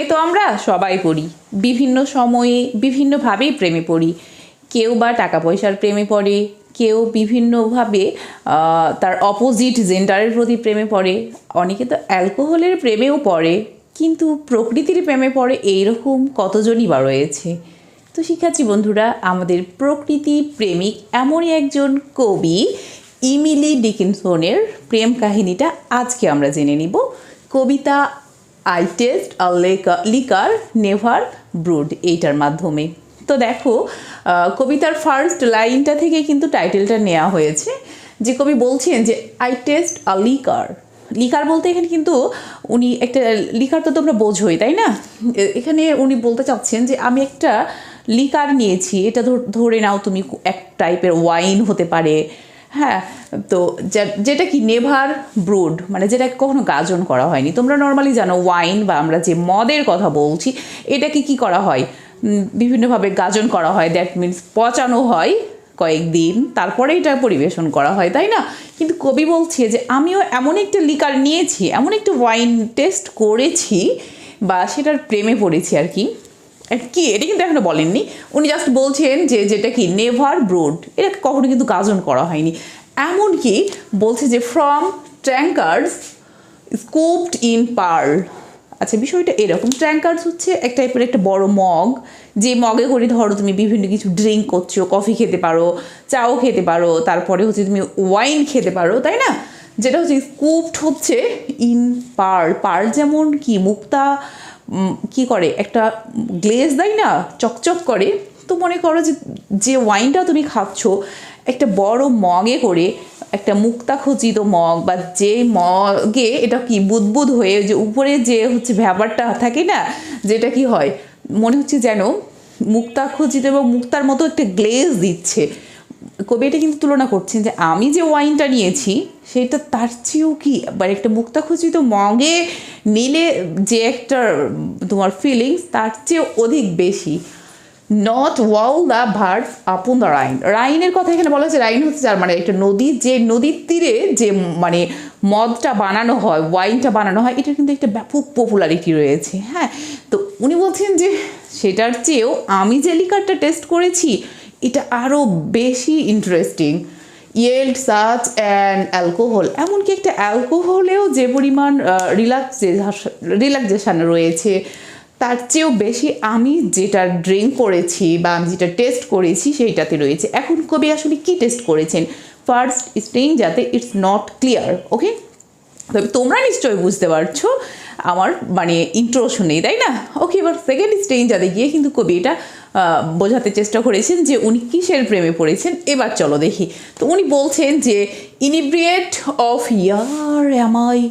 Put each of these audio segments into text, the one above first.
তো আমরা সবাই পড়ি, বিভিন্ন সময়ে বিভিন্নভাবেই প্রেমে পড়ি। কেউ বা টাকা পয়সার প্রেমে পড়ে, কেউ বিভিন্নভাবে তার অপোজিট জেন্ডারের প্রতি প্রেমে পড়ে, অনেকে তো অ্যালকোহলের প্রেমেও পড়ে, কিন্তু প্রকৃতির প্রেমে পড়ে এইরকম কতজনই বা রয়েছে। তো শিক্ষার্থী বন্ধুরা, আমাদের প্রকৃতি প্রেমিক এমনই একজন কবি ইমিলি ডিকিনসনের প্রেম কাহিনীটা আজকে আমরা জেনে নিব। কবিতা I taste a liquor never brewed এইটার মাধ্যমে। তো দেখো, কবিতার ফার্স্ট লাইনটা থেকে কিন্তু টাইটেলটা নেওয়া হয়েছে, যে কবি বলছেন যে I taste a liquor. Liquor বলতে এখানে কিন্তু উনি একটা লিকার তো তোমরা বোঝোই, তাই না? এখানে উনি বলতে চাচ্ছেন যে আমি একটা লিকার নিয়েছি, এটা ধরে নাও তুমি এক টাইপের ওয়াইন হতে পারে, হ্যাঁ। তো যেটা কি নেভার ব্রুড, মানে যেটা কখনো গাজন করা হয়নি। তোমরা নর্মালি জানো ওয়াইন বা আমরা যে মদের কথা বলছি, এটাকে কি করা হয়, বিভিন্নভাবে গাজন করা হয়, দ্যাট মিনস পচানো হয় কয়েকদিন, তারপরে এটা পরিবেশন করা হয়, তাই না? কিন্তু কবি বলছে যে আমিও এমন একটা লিকার নিয়েছি, এমন একটা ওয়াইন টেস্ট করেছি বা সেটার প্রেমে পড়েছি আর কি। কি এটা কিন্তু এখনো বলেননি, উনি জাস্ট বলছেন যে যেটা কি নেভার ব্রুড, এটা কখনো কিন্তু গাজন করা হয়নি। এমনকি বলছে যে ফ্রম ট্যাঙ্কার্স স্কুপড ইন পার্ল। আচ্ছা, বিষয়টা এরকম, ট্যাঙ্কার্স হচ্ছে এক টাইপের একটা বড় মগ, যে মগে করে ধরো তুমি বিভিন্ন কিছু ড্রিঙ্ক করছো, কফি খেতে পারো, চাও খেতে পারো, তারপরে হচ্ছে তুমি ওয়াইন খেতে পারো, তাই না? যেটা হচ্ছে স্কুপড হচ্ছে ইন পার্ল। পার্ল যেমন কি মুক্তা কি করে, একটা গ্লেজ দেয় না, চকচক করে। তো মনে করো যে ওয়াইনটা তুমি খাচ্ছ একটা বড় মগে করে, একটা মুক্তা খচিত মগ, বা যে মগে এটা কি বুদবুদ হয়ে যে উপরে যে হচ্ছে ব্যাপারটা থাকে না, যেটা কি হয় মনে হচ্ছে যেন মুক্তা খচিত এবং মুক্তার মতো একটা গ্লেজ দিচ্ছে। কবি এটা কিন্তু তুলনা করছেন যে আমি যে ওয়াইনটা নিয়েছি সেটা তার চেয়েও কি, মানে একটা মুক্তাখচিত মগে নিলে যে একটা তোমার ফিলিংস, তার চেয়েও অধিক বেশি। Not wall the ভার্ডস upon the Rhine. রাইনের কথা এখানে বলা হচ্ছে, রাইন হচ্ছে যার মানে একটা নদী, যে নদীর তীরে যে মানে মদটা বানানো হয়, ওয়াইনটা বানানো হয়, এটার কিন্তু একটা ব্যাপক পপুলারিটি রয়েছে, হ্যাঁ। তো উনি বলছেন যে সেটার চেয়েও আমি যে লিকারটা টেস্ট করেছি এটা আরও বেশি interesting. Yield such and alcohol, এমনকি একটা অ্যালকোহলেও যে পরিমাণ রিল্যাক্সেশন রয়েছে, তার চেয়েও বেশি আমি যেটা ড্রিঙ্ক করেছি বা আমি যেটা টেস্ট করেছি সেইটাতে রয়েছে। এখন কবি আসলে কি টেস্ট করেছেন? ফার্স্ট স্টেইন, যাতে ইটস নট ক্লিয়ার, ওকে। তবে তোমরা নিশ্চয়ই বুঝতে পারছো আমার মানে ইন্ট্রো শুনেই, তাই না? ওকে, এবার সেকেন্ড স্টেইন যাতে গিয়ে কিন্তু কবি এটা বোঝাতে চেষ্টা করেছেন যে উনি কিসের প্রেমে পড়েছেন। এবার চলো দেখি। তো উনি বলছেন যে ইনিব্রিয়েট অফ ইয়ার অ্যামাই,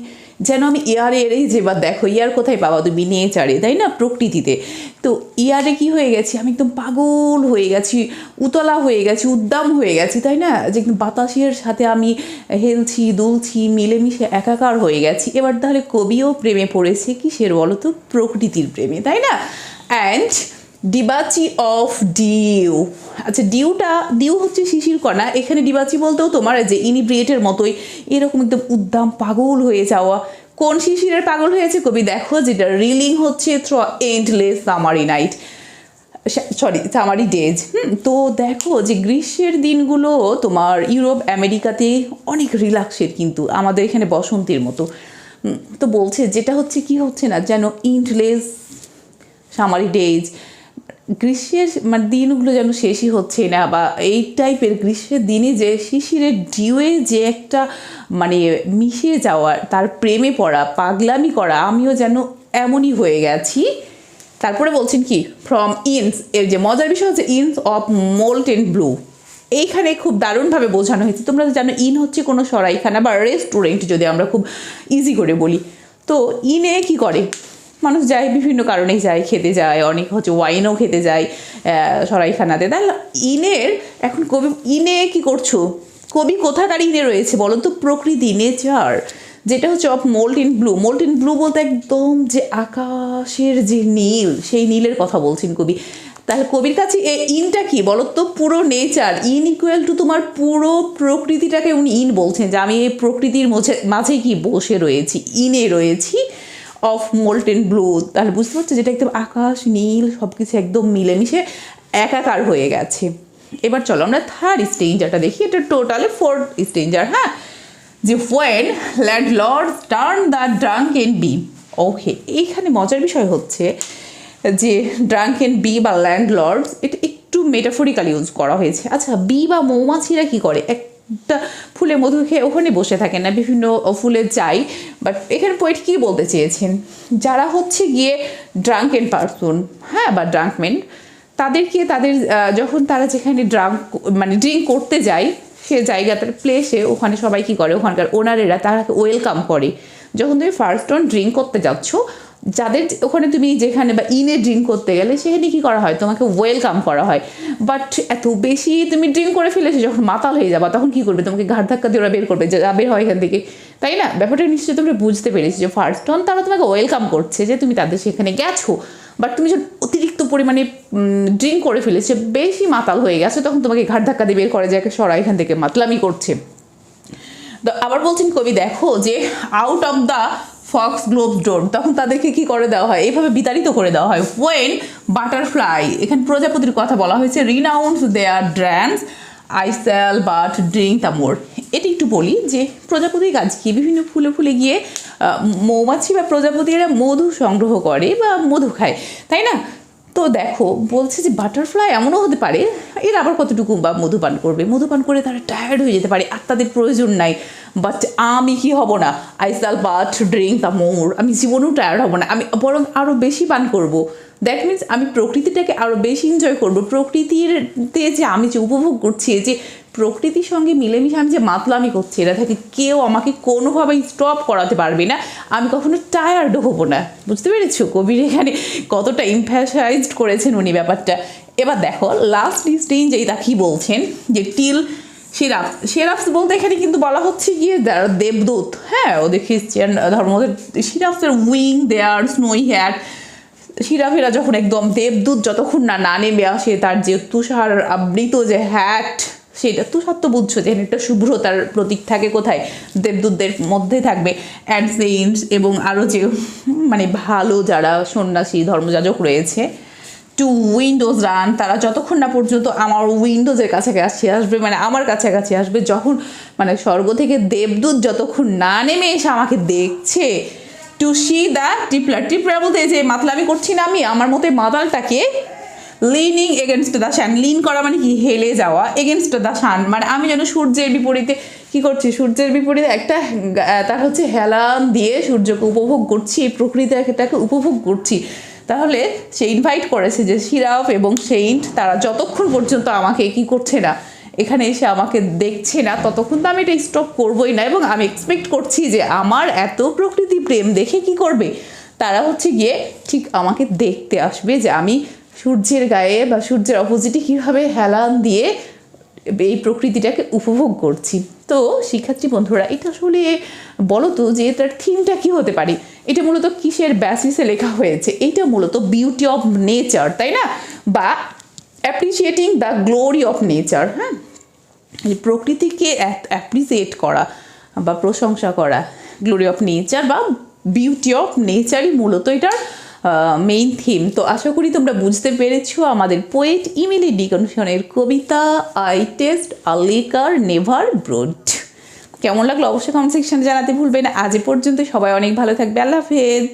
যেন আমি ইয়ারে এরেই যে, বা দেখো ইয়ার কোথায় পাবা তুমি, নেচারে, তাই না, প্রকৃতিতে। তো ইয়ারে কি হয়ে গেছি, আমি একদম পাগল হয়ে গেছি, উতলা হয়ে গেছি, উদ্দাম হয়ে গেছি, তাই না, যে বাতাসের সাথে আমি হেলছি দুলছি, মিলেমিশে একাকার হয়ে গেছি। এবার তাহলে কবিও প্রেমে পড়েছে কিসের বলো তো? প্রকৃতির প্রেমে, তাই না? And debauchee of dew. আচ্ছা, ডিউ হচ্ছে শিশির কণা। এখানে ডিবাচি বলতেও তোমার যে ইনিব্রিয়েটের মতোই এরকম একদম উদ্দাম পাগল হয়ে যাওয়া। কোন শিশিরের পাগল হয়েছে কবি? দেখো, যেটা রিলিং হচ্ছে through endless summary night, summary days. তো দেখো যে গ্রীষ্মের দিনগুলো তোমার ইউরোপ আমেরিকাতে অনেক রিল্যাক্সের, কিন্তু আমাদের এখানে বসন্তের মতো। তো বলছে যেটা হচ্ছে কি হচ্ছে না যেন এন্ডলেস সামারি ডেজ, গ্রীষ্মের মানে দিনগুলো যেন শেষই হচ্ছে না, বা এই টাইপের গ্রীষ্মের দিনে যে শিশিরের ডিউয়ে যে একটা মানে মিশে যাওয়া, তার প্রেমে পড়া, পাগলামি করা, আমিও যেন এমনই হয়ে গেছি। তারপরে বলছেন কি ফ্রম ইনস, এর যে মজার বিষয় হচ্ছে ইনস অফ মোল্টেন ব্লু। এইখানে খুব দারুণভাবে বোঝানো হয়েছে। তোমরা জানো ইন হচ্ছে কোনো সরাইখানা বা রেস্টুরেন্ট, যদি আমরা খুব ইজি করে বলি। তো ইনে কি করে, মানুষ যায় বিভিন্ন কারণেই যায়, খেতে যায়, অনেক হচ্ছে ওয়াইনও খেতে যায় সরাইখানাতে। তাহলে ইনের এখন কবি ইনে কি করছো, কবি কোথাকার ইনে রয়েছে বলো তো? প্রকৃতি, নেচার, যেটা হচ্ছে of molten blue. Molten blue বলতে একদম যে আকাশের যে নীল, সেই নীলের কথা বলছেন কবি। তাহলে কবির কাছে এই ইনটা কি বলো তো? পুরো নেচার। ইন ইকুয়াল টু তোমার পুরো প্রকৃতিটাকে উনি ইন বলছেন, যে আমি এই প্রকৃতির মাঝে কি বসে রয়েছি, ইনে রয়েছি। Of molten blue. তাহলে বুঝতে পারছো যেটা একদম আকাশ নীল সব কিছু একদম মিলেমিশে একাকার হয়ে গেছে। এবার চলো আমরা থার্ড স্ট্রেঞ্জারটা দেখি, এটা টোটালি ফোর্থ স্ট্রেঞ্জার। হ্যাঁ, যে when landlord turn the drunken bee. Okay, এইখানে মজার বিষয় হচ্ছে যে ড্রাঙ্কেন বি বা ল্যান্ডলর্ডস এটা একটু মেটাফরিক্যাল ইউজ করা হয়েছে। আচ্ছা, বি বা মৌমাছিরা কি করে? একটা ফুলে মধু খেয়ে ওখানে বসে থাকে না, বিভিন্ন ফুলে যায়। বাট এখানে পোয়েট কী বলতে চেয়েছেন, যারা হচ্ছে গিয়ে ড্রাঙ্কেন পারসন, হ্যাঁ, বা ড্রাঙ্কম্যান, তাদেরকে তাদের যখন তারা যেখানে মানে ড্রিঙ্ক করতে যায় সে জায়গাটার প্লেসে ওখানে সবাই কী করে, ওখানকার ওনারেরা তারাকে ওয়েলকাম করে। যখন তুমি ফার্স্ট অন ড্রিঙ্ক করতে যাচ্ছ, যাদের ওখানে তুমি যেখানে বা ইনে ড্রিঙ্ক করতে গেলে সেখানে কী করা হয়, তোমাকে ওয়েলকাম করা হয়। বাট এত বেশি তুমি ড্রিঙ্ক করে ফেলেছো, যখন মাতাল হয়ে যাবা তখন কী করবে, তোমাকে ঘাড় ধাক্কা দিয়ে ওরা বের করবে, যা বের হয় এখান থেকে, তাই না? ব্যাপারটা নিশ্চয়ই তোমরা বুঝতে পেরেছি যে ফার্স্ট অন তারা তোমাকে ওয়েলকাম করছে যে তুমি তাদের সেখানে গেছো। বাট তুমি যখন অতিরিক্ত পরিমাণে ড্রিঙ্ক করে ফেলেছে, বেশি মাতাল হয়ে গেছে, তখন তোমাকে ঘাড় ধাক্কা দিয়ে বের করে, যাকে সরা এখান থেকে মাতলামি করছে। তো আবার বলছেন কবি, দেখো যে out of the foxglove door, তখন তাদেরকে কি করে দেওয়া হয়, এইভাবে বিতাড়িত করে দেওয়া হয়। ওয়েন বাটারফ্লাই, এখানে প্রজাপতির কথা বলা হয়েছে, renounce their dance I shall but drink the more. এটি একটু বলি যে প্রজাপতির কাজ কি, বিভিন্ন ফুলে ফুলে গিয়ে মৌমাছি বা প্রজাপতিরা মধু সংগ্রহ করে বা মধু খায়, তাই না? তো দেখো বলছে যে বাটারফ্লাই এমনও হতে পারে এরা আবার কতটুকু বা মধুপান করবে, মধুপান করে তারা টায়ার্ড হয়ে যেতে পারে আর তাদের প্রয়োজন নাই। বাট আমি কি হব না, I shall but drink the মোর, আমি জীবনেও টায়ার্ড হব না, আমি বরং আরও বেশি পান করব। দ্যাট মিনস আমি প্রকৃতিটাকে আরও বেশি এনজয় করবো। প্রকৃতিতে যে আমি যে উপভোগ করছি, যে প্রকৃতির সঙ্গে মিলেমিশে আমি যে মাতলামি করছি, এটা থেকে কেউ আমাকে কোনোভাবেই স্টপ করাতে পারবে না, আমি কখনো টায়ার্ড হবো না। বুঝতে পেরেছো কবির এখানে কতটা এমফ্যাসাইজড করেছেন উনি ব্যাপারটা। এবার দেখো লাস্ট স্টেঞ্জ এইটা কী বলছেন, যে টিল সেরাফস বলতে এখানে কিন্তু বলা হচ্ছে গিয়ে দেবদূত। হ্যাঁ, ওদের খ্রিস্টান ধর্ম, সেরাফসের উইং দেয়ার স্নোই হ্যাট, সিরাফেরা যখন একদম দেবদূত যতক্ষণ না নেমে আসে, তার যে তুষার আবৃত যে হ্যাট, সেটা তুষার তো বুঝছো যে একটা শুভ্রতার প্রতীক থাকে কোথায়, দেবদূতদের মধ্যে থাকবে। অ্যান্ড সেইন্টস, এবং আরও যে মানে ভালো যারা সন্ন্যাসী ধর্মযাজক রয়েছে, টু উইন্ডোজ রান, তারা যতক্ষণ না পর্যন্ত আমার উইন্ডোজের কাছাকাছি আসবে, মানে আমার কাছাকাছি আসবে, যখন মানে স্বর্গ থেকে দেবদূত যতক্ষণ না নেমে এসে আমাকে দেখছে। To see the tippler, tippler বলতে যে মাতলামি করছি না আমি, আমার মতে মাতালটাকে leaning against the sun, lean করা মানে কি, হেলে যাওয়া, এগেনস্ট দ্য সান মানে আমি যেন সূর্যের বিপরীতে কী করছি, সূর্যের বিপরীতে একটা তার হচ্ছে হেলান দিয়ে সূর্যকে উপভোগ করছি, এই প্রকৃতিটাকে উপভোগ করছি। তাহলে সে ইনভাইট করেছে যে সিরাফ এবং সেইন্ট তারা যতক্ষণ পর্যন্ত আমাকে কি করছে না, এখানে এসে আমাকে দেখছে না, ততক্ষণ তো আমি এটা স্টপ করবোই না। এবং আমি এক্সপেক্ট করছি যে আমার এত প্রকৃতি প্রেম দেখে কি করবে, তারা হচ্ছে গিয়ে ঠিক আমাকে দেখতে আসবে যে আমি সূর্যের গায়ে বা সূর্যের অপোজিটে কীভাবে হেলান দিয়ে এই প্রকৃতিটাকে উপভোগ করছি। তো শিক্ষার্থী বন্ধুরা, এটা আসলে বলো তো যে এটার থিমটা কী হতে পারে, এটা মূলত কিসের বেসিসে লেখা হয়েছে? এটা মূলত বিউটি অফ নেচার, তাই না, বা appreciating the glory of nature. হ্যাঁ, প্রকৃতিকে অ্যাপ্রিসিয়েট করা বা প্রশংসা করা, গ্লোরি অফ নেচার বা বিউটি অফ নেচারই মূলত এটার মেইন থিম। তো আশা করি তোমরা বুঝতে পেরেছো আমাদের পোয়েট ইমিলি ডিকিনসনের কবিতা I taste a liquor never brewed. কেমন লাগলো অবশ্যই কমেন্ট সেকশনে জানাতে ভুলবে না। আজ পর্যন্ত সবাই অনেক ভালো থাকবে, আল্লাহ হাফেজ।